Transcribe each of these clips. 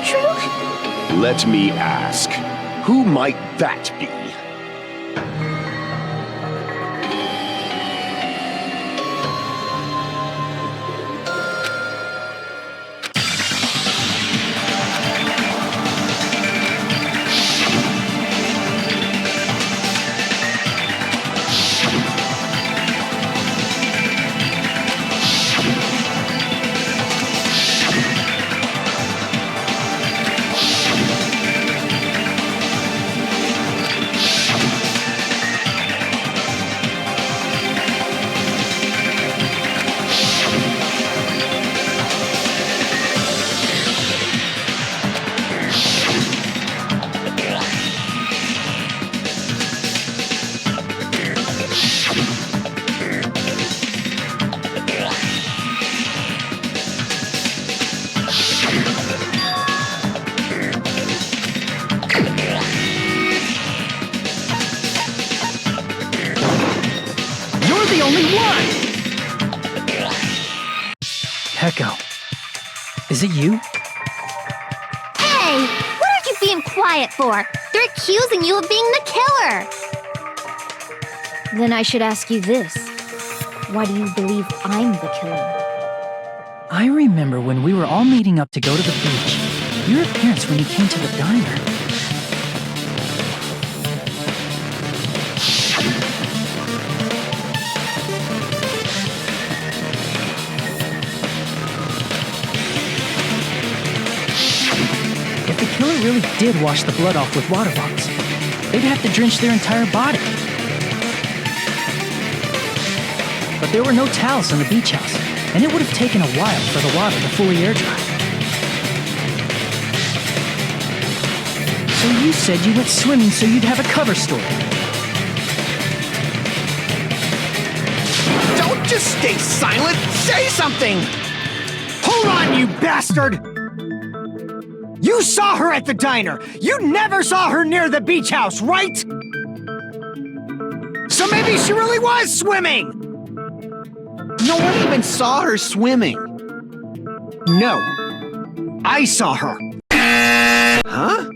true? Let me ask, who might that be? The only one! Peko, is it you? Hey! What are you being quiet for? They're accusing you of being the killer! Then I should ask you this. Why do you believe I'm the killer? I remember when we were all meeting up to go to the beach. Your appearance when you came to the diner. If the killer really did wash the blood off with water bombs, they'd have to drench their entire body. But there were no towels in the beach house, and it would have taken a while for the water to fully air dry. So you said you went swimming so you'd have a cover story. Don't just stay silent! Say something! Hold on, you bastard! You saw her at the diner! You never saw her near the beach house, right? So maybe she really was swimming! No one even saw her swimming. No. I saw her. Huh?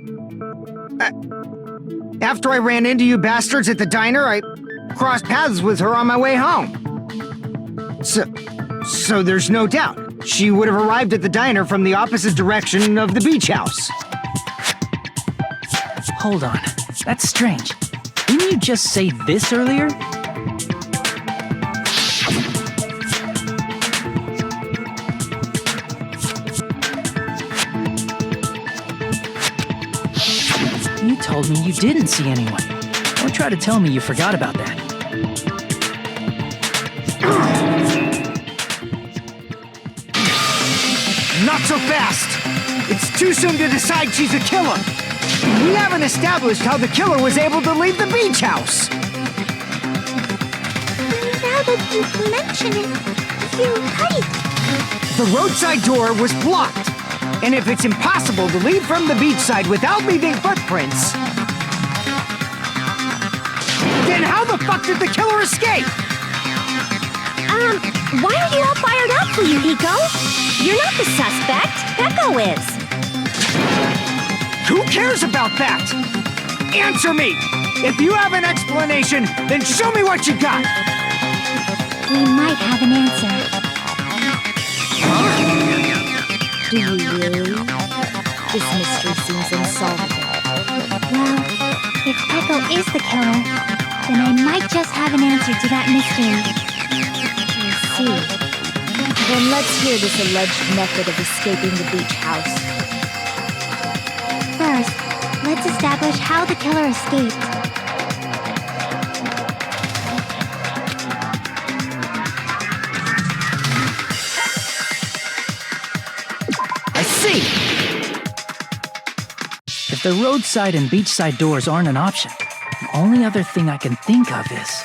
After I ran into you bastards at the diner, I crossed paths with her on my way home. So there's no doubt. She would have arrived at the diner from the opposite direction of the beach house. Hold on, that's strange. Didn't you just say this earlier? You told me you didn't see anyone. Don't try to tell me you forgot about that. Not so fast! It's too soon to decide she's a killer! We haven't established how the killer was able to leave the beach house! Now that you mention it, you're right. The roadside door was blocked, and if it's impossible to leave from the beachside without leaving footprints, then how the fuck did the killer escape? Why are you all fired up for you, Hiko? You're not the suspect. Peko is. Who cares about that? Answer me! If you have an explanation, then show me what you got! We might have an answer. Do you really? This mystery seems unsolvable. Well, if Peko is the killer, then I might just have an answer to that mystery. We'll see. Then let's hear this alleged method of escaping the beach house. First, let's establish how the killer escaped. I see! If the roadside and beachside doors aren't an option, the only other thing I can think of is...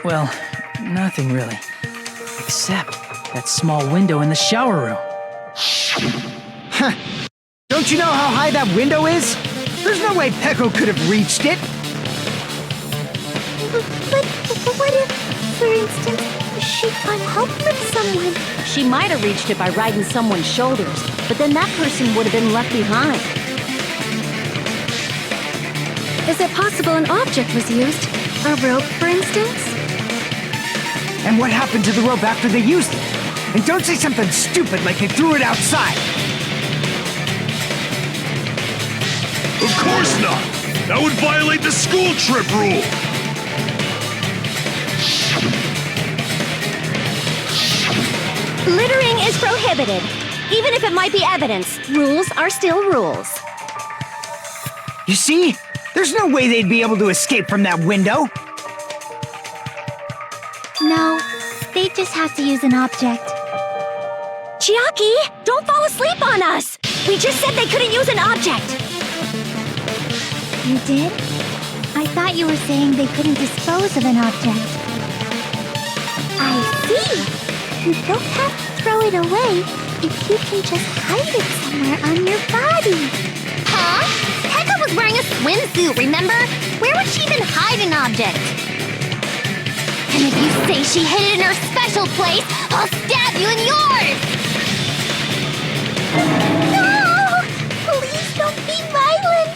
Well, nothing really. Except that small window in the shower room. Huh. Don't you know how high that window is? There's no way Peko could have reached it! But what if, for instance, she got help from someone? She She might have reached it by riding someone's shoulders, but then that person would have been left behind. Is it possible an object was used? A rope, for instance? And what happened to the rope after they used it? And don't say something stupid like they threw it outside. Of course not! That would violate the school trip rule! Littering is prohibited. Even if it might be evidence, rules are still rules. You see? There's no way they'd be able to escape from that window. No, they just have to use an object. Chiaki, don't fall asleep on us! We just said they couldn't use an object! You did? I thought you were saying they couldn't dispose of an object. I see! You don't have to throw it away if you can just hide it somewhere on your body. Huh? Pekka was wearing a swimsuit, remember? Where would she even hide an object? And if you say she hid it in her special place, I'll stab you in yours! No! Please don't be violent!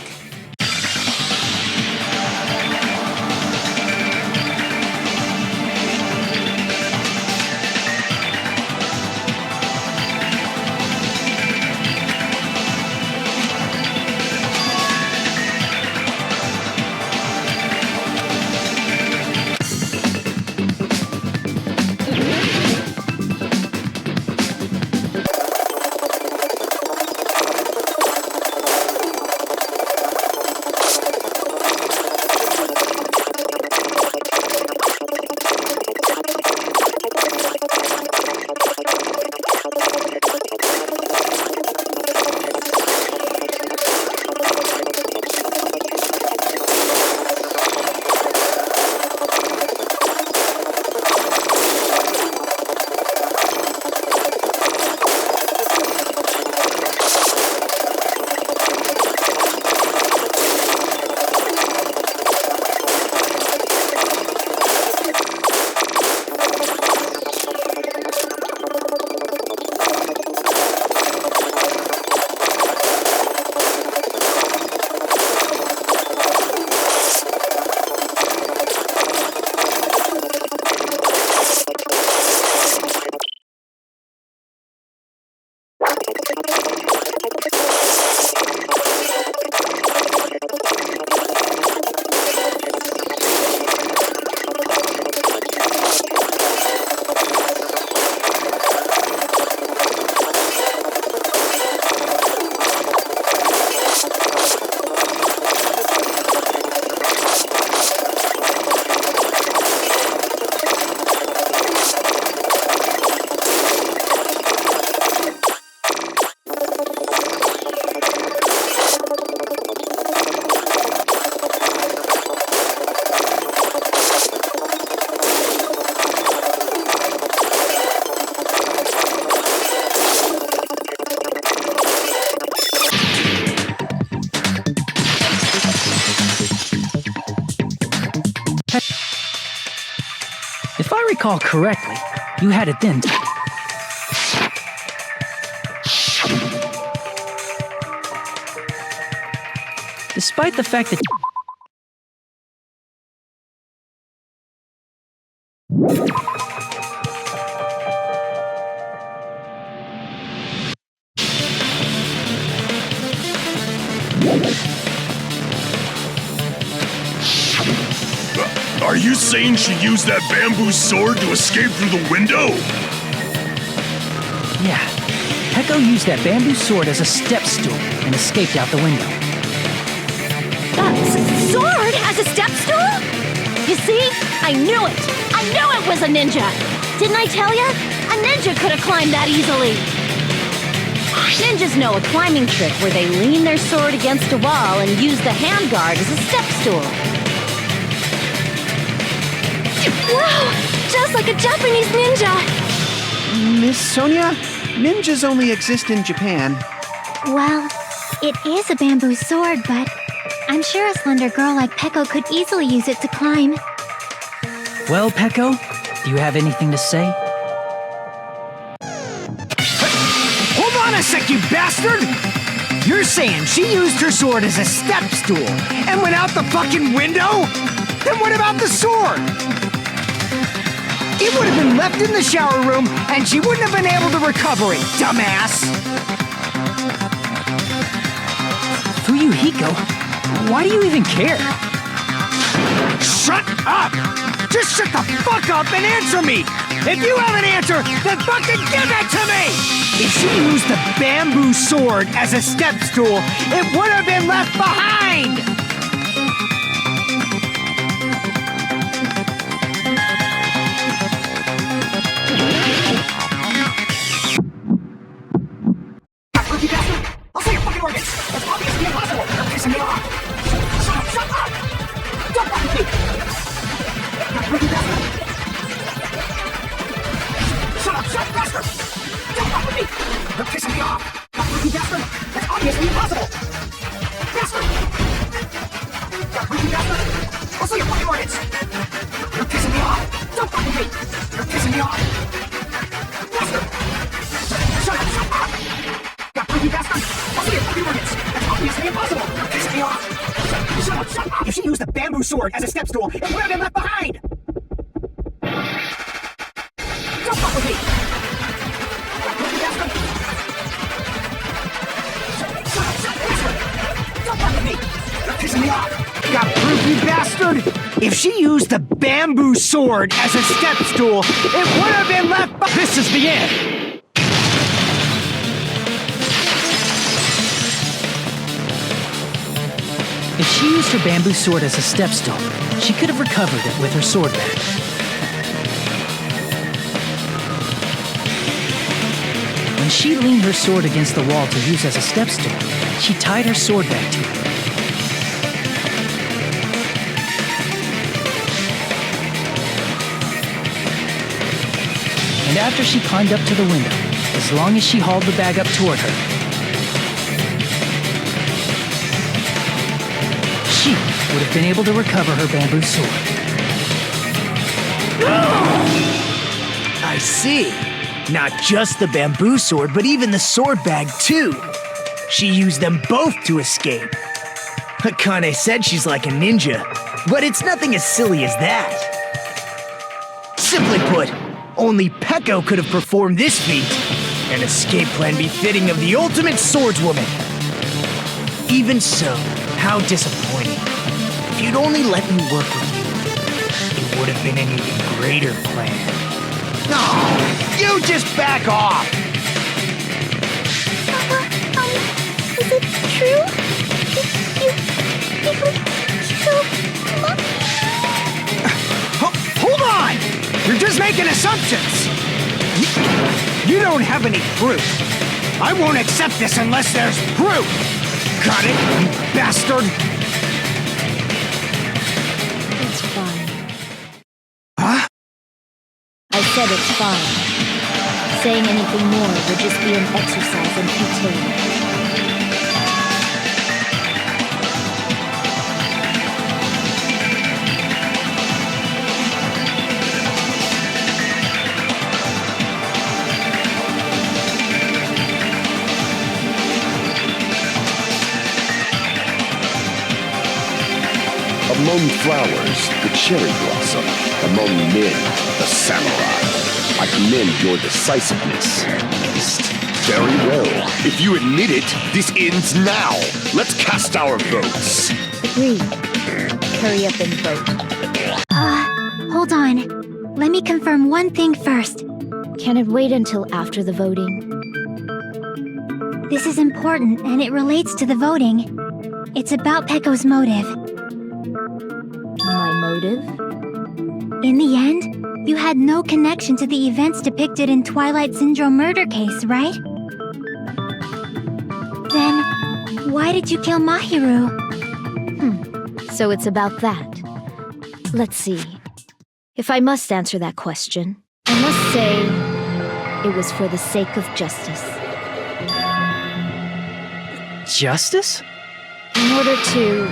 If I recall correctly, you had it then. Despite the fact that... Are you saying she used that bamboo sword to escape through the window? Yeah, Peko used that bamboo sword as a step stool and escaped out the window. Sword as a step stool? You see? I knew it! I knew it was a ninja! Didn't I tell ya? A ninja could have climbed that easily! Ninjas know a climbing trick where they lean their sword against a wall and use the handguard as a step stool. Wow! Just like a Japanese ninja! Miss Sonia, ninjas only exist in Japan. Well, it is a bamboo sword, but I'm sure a slender girl like Peko could easily use it to climb. Well, Peko, do you have anything to say? a sec, you bastard! You're saying she used her sword as a step stool and went out the fucking window? Then what about the sword? It would have been left in the shower room and she wouldn't have been able to recover it, dumbass! Fuyuhiko, why do you even care? Shut up! Just shut the fuck up and answer me! If you have an answer, then fucking give it to me! If she used the bamboo sword as a step stool, it would have been left behind! I'll say your fucking organs! That's obviously impossible! You're pissing me off! Shut up! Don't fuck with me! Shut up, bastard! Don't fuck with me! You're pissing me off! You bastard! That's obviously impossible! Bastard! You bastard! I'll say your fucking organs! You're pissing me off! Don't fuck with me! You're pissing me off! Bastard! Shut up! You bastard! I'll see your fucking organs! That's obviously impossible! You're pissing me off! Shut up! If she used the bamboo sword as a step stool, it would have been left behind! Don't fuck with me! You bastard! Don't fuck with me! You're pissing me off! Got proof, you bastard? If she used the bamboo sword as a step stool, it would have been left behind! This is the end! If she used her bamboo sword as a step stool, she could have recovered it with her sword bag. When she leaned her sword against the wall to use as a step stool, she tied her sword bag to it. And after she climbed up to the window, as long as she hauled the bag up toward her, she would have been able to recover her bamboo sword. I see. Not just the bamboo sword, but even the sword bag, too. She used them both to escape. Akane said she's like a ninja, but it's nothing as silly as that. Simply put, only Peko could have performed this feat. An escape plan befitting of the ultimate swordswoman. Even so, how disappointing. If you'd only let me work with you, it would have been an even greater plan. No, you just back off! Is it true? You killed Mommy? Hold on! You're just making assumptions! You don't have any proof. I won't accept this unless there's proof! Got it, you bastard? It's fine. Huh? I said it's fine. Saying anything more would just be an exercise in futility. Among flowers, the cherry blossom. Among men, the samurai. I commend your decisiveness, Beast. Very well. If you admit it, this ends now. Let's cast our votes. Agreed. Hurry up and vote. Hold on. Let me confirm one thing first. Can it wait until after the voting? This is important, and it relates to the voting. It's about Peko's motive. My motive? In the end, you had no connection to the events depicted in Twilight Syndrome murder case, right? Then, why did you kill Mahiru? So it's about that. Let's see. If I must answer that question, I must say it was for the sake of justice. Justice? In order to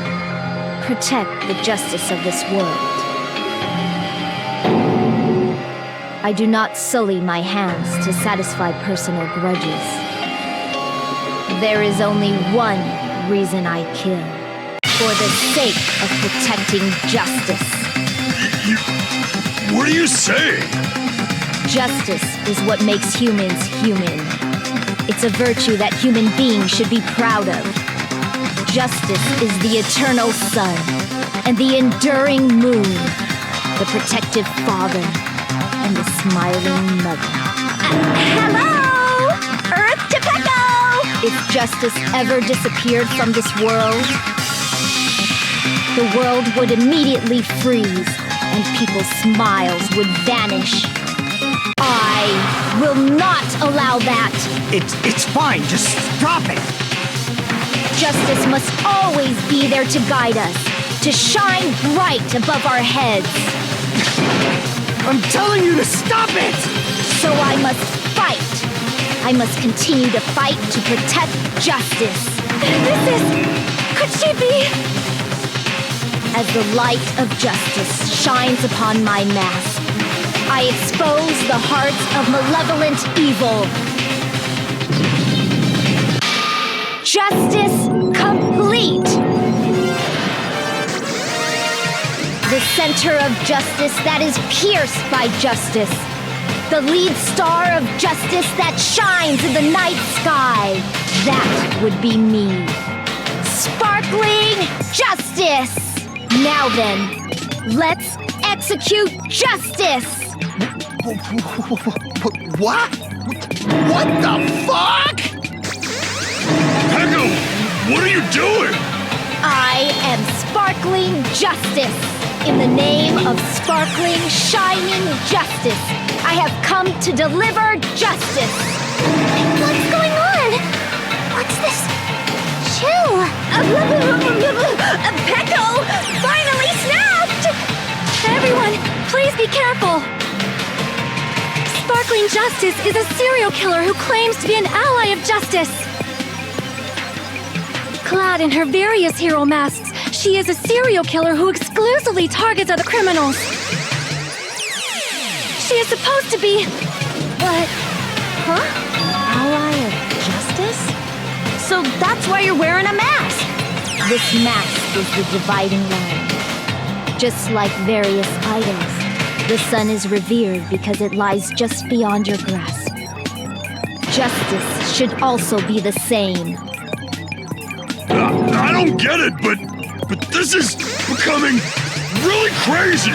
protect the justice of this world. I do not sully my hands to satisfy personal grudges. There is only one reason I kill. For the sake of protecting justice. What are you saying? Justice is what makes humans human. It's a virtue that human beings should be proud of. Justice is the eternal sun and the enduring moon, the protective father and the smiling mother. Hello! Earth to Pecco! If justice ever disappeared from this world, the world would immediately freeze and people's smiles would vanish. I will not allow that! It's fine, just stop it! Justice must always be there to guide us, to shine bright above our heads. I'm telling you to stop it! So I must fight. I must continue to fight to protect justice. Could she be? As the light of justice shines upon my mask, I expose the hearts of malevolent evil. Justice complete! The center of justice that is pierced by justice. The lead star of justice that shines in the night sky. That would be me. Sparkling justice! Now then, let's execute justice! What? What the fuck? Pecco, what are you doing? I am sparkling justice. In the name of sparkling, shining justice, I have come to deliver justice. What's going on? What's this chill? Pecco finally snapped! Everyone, please be careful. Sparkling Justice is a serial killer who claims to be an ally of justice. Clad in her various hero masks, she is a serial killer who exclusively targets other criminals. She is supposed to be... What? Huh? Ally of justice? So that's why you're wearing a mask. This mask is the dividing line. Just like various idols, the sun is revered because it lies just beyond your grasp. Justice should also be the same. I don't get it, but this is becoming really crazy.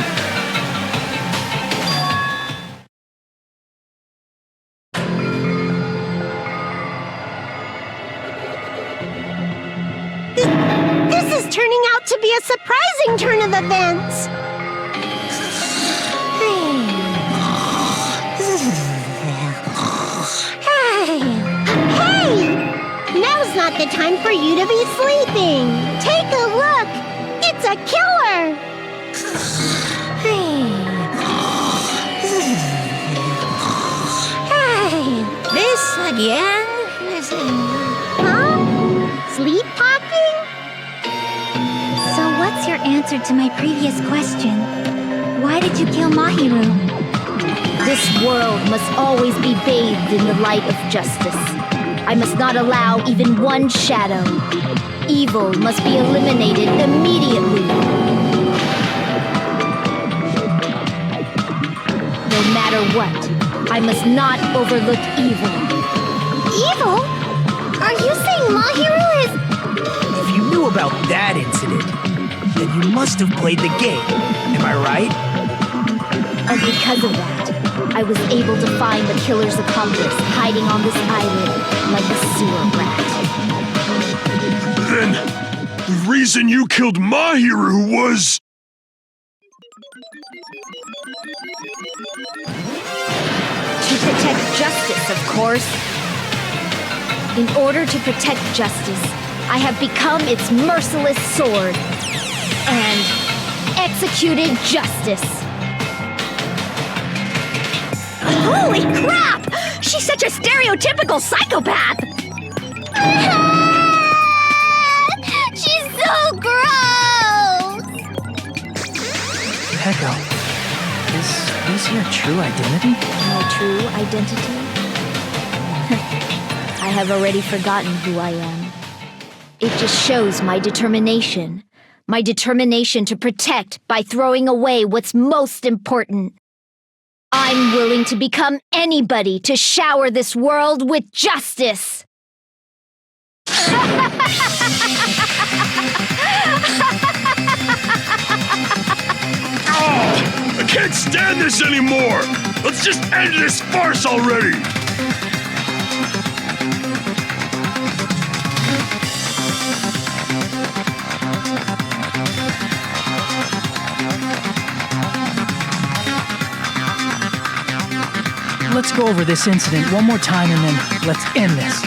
This is turning out to be a surprising turn of events. Hey! Now's not the time for you to be sleeping. Take a look. It's a killer. This again? Huh? Sleepwalking? So what's your answer to my previous question? Why did you kill Mahiru? This world must always be bathed in the light of justice. I must not allow even one shadow. Evil must be eliminated immediately. No matter what, I must not overlook evil. Evil? Are you saying Mahiru is... If you knew about that incident, then you must have played the game. Am I right? And because of that, I was able to find the killer's accomplice hiding on this island like a sewer rat. Then the reason you killed Mahiru was... To protect justice, of course. In order to protect justice, I have become its merciless sword and executed justice. Holy crap! She's such a stereotypical psychopath! She's so gross! Pecco, is this your true identity? My true identity? I have already forgotten who I am. It just shows my determination. My determination to protect by throwing away what's most important. I'm willing to become anybody to shower this world with justice. I can't stand this anymore! Let's just end this farce already! Let's go over this incident one more time and then let's end this.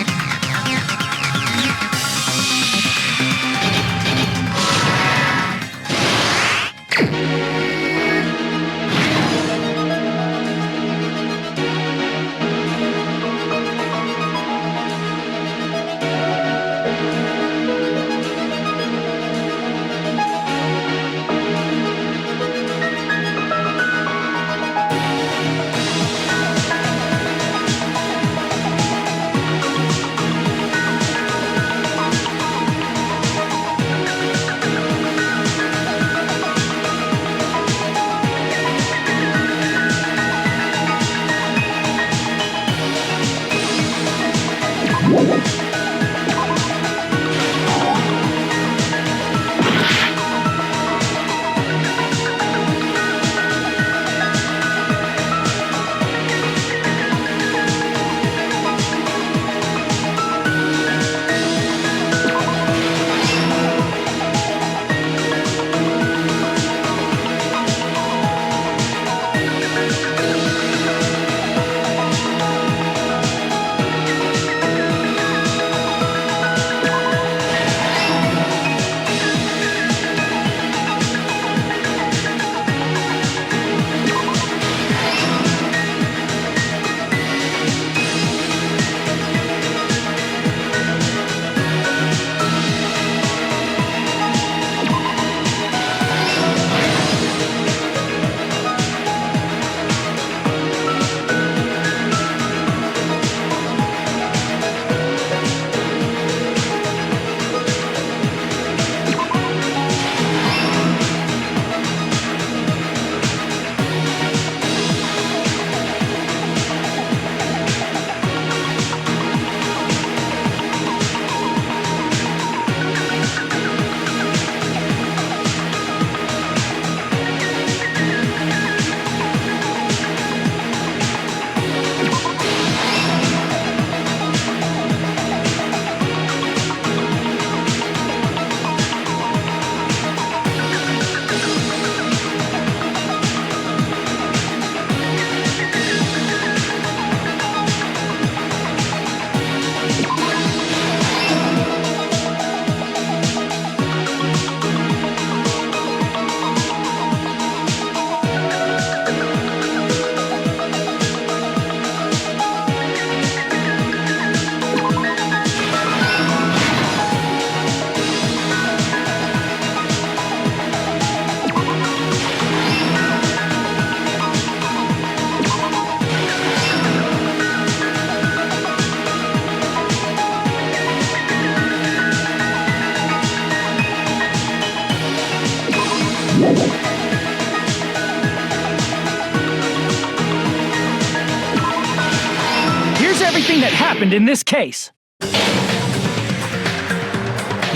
Everything that happened in this case. The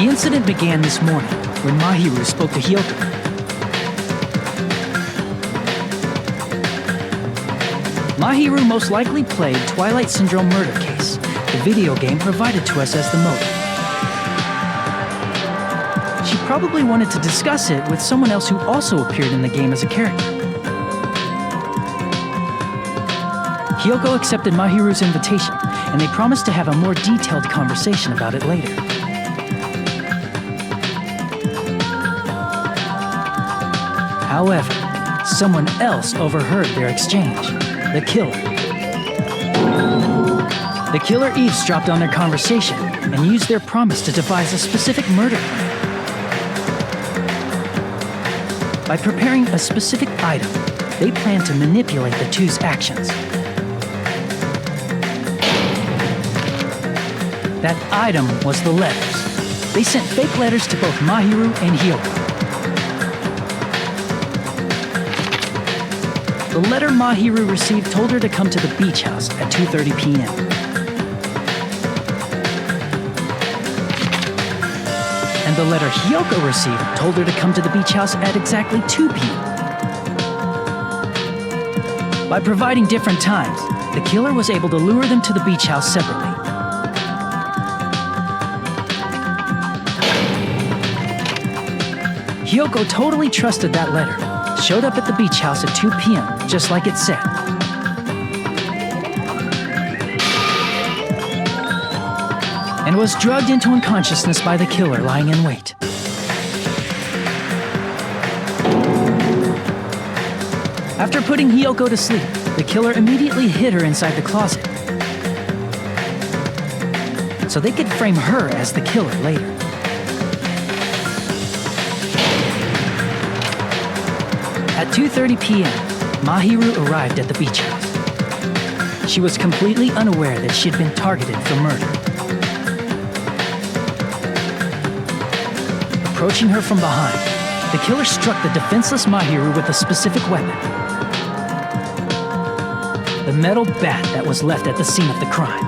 incident began this morning when Mahiru spoke to Hyoko. Mahiru most likely played Twilight Syndrome Murder Case, the video game provided to us as the motive. She probably wanted to discuss it with someone else who also appeared in the game as a character. Hyoko accepted Mahiru's invitation, and they promised to have a more detailed conversation about it later. However, someone else overheard their exchange. The killer. The killer eavesdropped on their conversation and used their promise to devise a specific murder plan. By preparing a specific item, they planned to manipulate the two's actions. That item was the letters. They sent fake letters to both Mahiru and Hiyoko. The letter Mahiru received told her to come to the beach house at 2:30 p.m. And the letter Hiyoko received told her to come to the beach house at exactly 2 p.m. By providing different times, the killer was able to lure them to the beach house separately. Hiyoko totally trusted that letter, showed up at the beach house at 2 p.m., just like it said. And was drugged into unconsciousness by the killer lying in wait. After putting Hiyoko to sleep, the killer immediately hid her inside the closet, so they could frame her as the killer later. At 2:30 p.m., Mahiru arrived at the beach house. She was completely unaware that she had been targeted for murder. Approaching her from behind, the killer struck the defenseless Mahiru with a specific weapon. The metal bat that was left at the scene of the crime.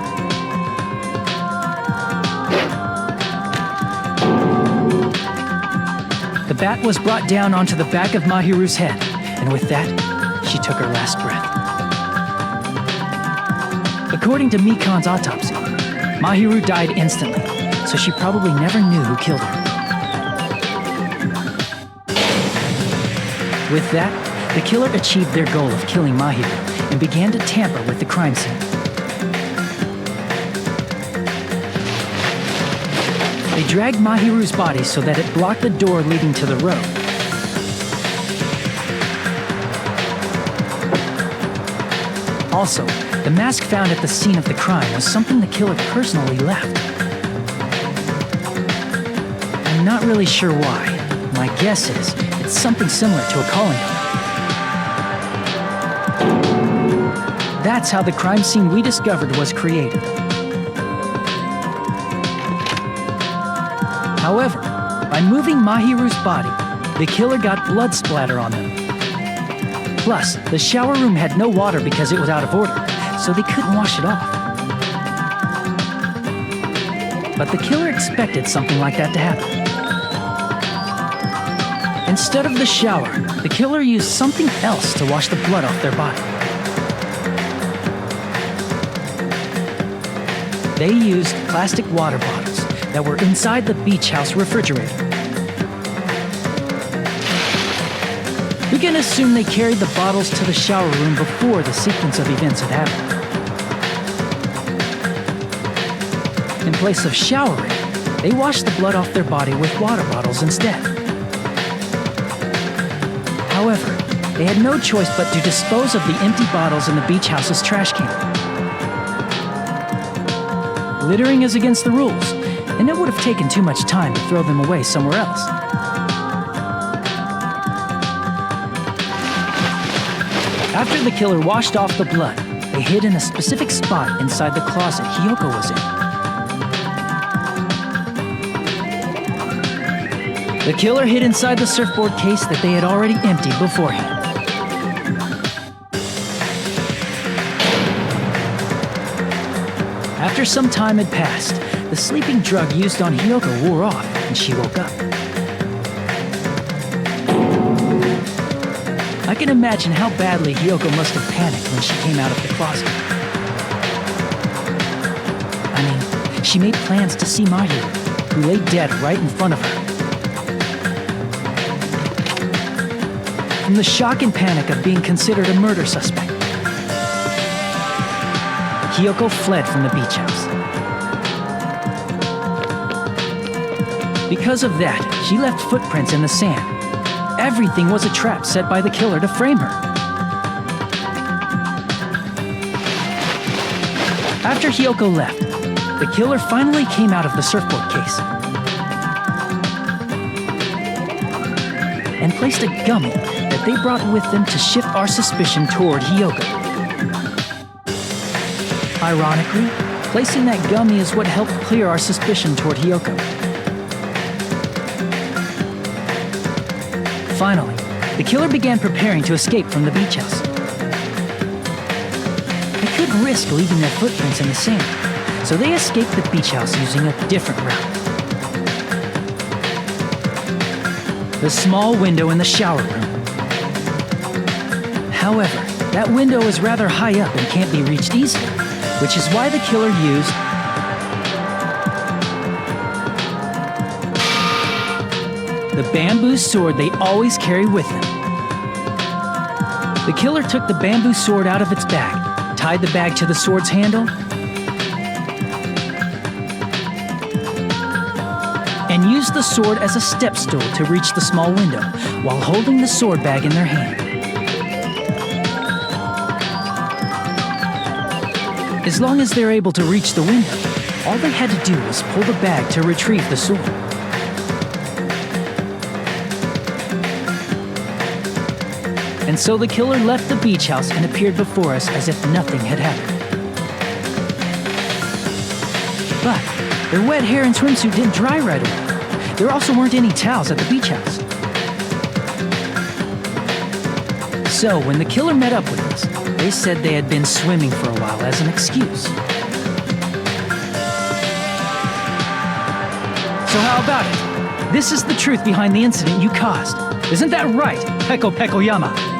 The bat was brought down onto the back of Mahiru's head, and with that, she took her last breath. According to Mikan's autopsy, Mahiru died instantly, so she probably never knew who killed her. With that, the killer achieved their goal of killing Mahiru and began to tamper with the crime scene. They dragged Mahiru's body so that it blocked the door leading to the road. Also, the mask found at the scene of the crime was something the killer personally left. I'm not really sure why. My guess is it's something similar to a calling card. That's how the crime scene we discovered was created. However, by moving Mahiru's body, the killer got blood splatter on them. Plus, the shower room had no water because it was out of order, so they couldn't wash it off. But the killer expected something like that to happen. Instead of the shower, the killer used something else to wash the blood off their body. They used plastic water bottles that were inside the beach house refrigerator. We can assume they carried the bottles to the shower room before the sequence of events had happened. In place of showering, they washed the blood off their body with water bottles instead. However, they had no choice but to dispose of the empty bottles in the beach house's trash can. Littering is against the rules, and it would have taken too much time to throw them away somewhere else. After the killer washed off the blood, they hid in a specific spot inside the closet Hiyoko was in. The killer hid inside the surfboard case that they had already emptied beforehand. After some time had passed, the sleeping drug used on Hiyoko wore off and she woke up. I can imagine how badly Hiyoko must have panicked when she came out of the closet. I mean, she made plans to see Mahiru, who lay dead right in front of her. From the shock and panic of being considered a murder suspect, Hiyoko fled from the beach house. Because of that, she left footprints in the sand. Everything was a trap set by the killer to frame her. After Hiyoko left, the killer finally came out of the surfboard case and placed a gummy that they brought with them to shift our suspicion toward Hiyoko. Ironically, Placing that gummy is what helped clear our suspicion toward Hiyoko. Finally, the killer began preparing to escape from the beach house. They couldn't risk leaving their footprints in the sand, so they escaped the beach house using a different route. The small window in the shower room. However, that window is rather high up and can't be reached easily, which is why the killer used the bamboo sword they always carry with them. The killer took the bamboo sword out of its bag, tied the bag to the sword's handle, and used the sword as a step stool to reach the small window while holding the sword bag in their hand. As long as they're able to reach the window, all they had to do was pull the bag to retrieve the sword. And so the killer left the beach house and appeared before us as if nothing had happened. But their wet hair and swimsuit didn't dry right away. There also weren't any towels at the beach house. So when the killer met up with us, they said they had been swimming for a while as an excuse. So how about it? This is the truth behind the incident you caused. Isn't that right, Peko Pekoyama?